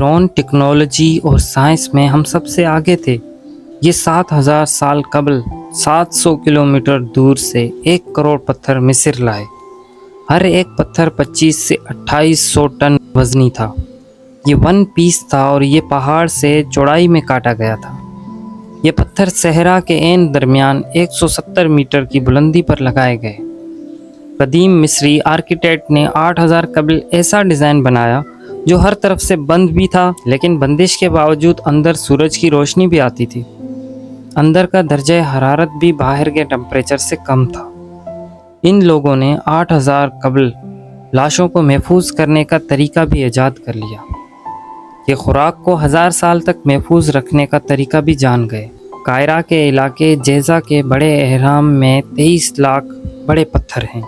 فرعون ٹیکنالوجی اور سائنس میں ہم سب سے آگے تھے۔ یہ 7,000 سال قبل 700 کلومیٹر دور سے 1 کروڑ پتھر مصر لائے۔ ہر ایک پتھر 25 سے 2800 ٹن وزنی تھا۔ یہ ون پیس تھا اور یہ پہاڑ سے چوڑائی میں کاٹا گیا تھا۔ یہ پتھر صحرا کے عین درمیان 170 میٹر کی بلندی پر لگائے گئے۔ قدیم مصری آرکیٹیکٹ نے 8,000 قبل ایسا ڈیزائن بنایا جو ہر طرف سے بند بھی تھا، لیکن بندش کے باوجود اندر سورج کی روشنی بھی آتی تھی۔ اندر کا درجہ حرارت بھی باہر کے ٹمپریچر سے کم تھا۔ ان لوگوں نے 8,000 قبل لاشوں کو محفوظ کرنے کا طریقہ بھی ایجاد کر لیا۔ یہ خوراک کو 1000 سال تک محفوظ رکھنے کا طریقہ بھی جان گئے۔ قاہرہ کے علاقے جیزہ کے بڑے اہرام میں 23 لاکھ بڑے پتھر ہیں۔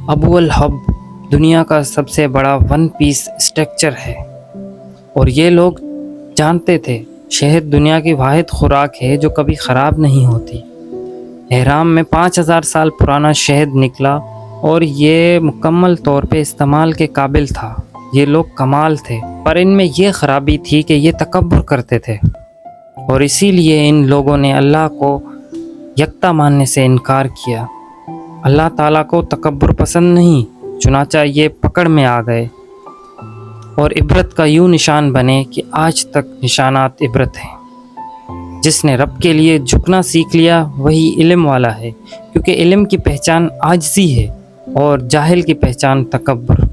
ابو الہب دنیا کا سب سے بڑا ون پیس اسٹرکچر ہے، اور یہ لوگ جانتے تھے شہد دنیا کی واحد خوراک ہے جو کبھی خراب نہیں ہوتی۔ اہرام میں 5,000 سال پرانا شہد نکلا اور یہ مکمل طور پہ استعمال کے قابل تھا۔ یہ لوگ کمال تھے، پر ان میں یہ خرابی تھی کہ یہ تکبر کرتے تھے، اور اسی لیے ان لوگوں نے اللہ کو یکتا ماننے سے انکار کیا۔ اللہ تعالیٰ کو تکبر پسند نہیں، چنانچہ یہ پکڑ میں آ گئے اور عبرت کا یوں نشان بنے کہ آج تک نشانات عبرت ہیں۔ جس نے رب کے لیے جھکنا سیکھ لیا وہی علم والا ہے، کیونکہ علم کی پہچان عاجزی ہے اور جاہل کی پہچان تکبر۔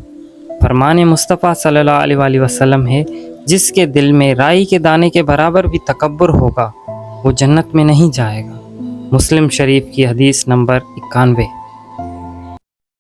فرمان مصطفیٰ صلی اللہ علیہ وآلہ وسلم ہے، جس کے دل میں رائی کے دانے کے برابر بھی تکبر ہوگا وہ جنت میں نہیں جائے گا۔ مسلم شریف کی حدیث نمبر 91۔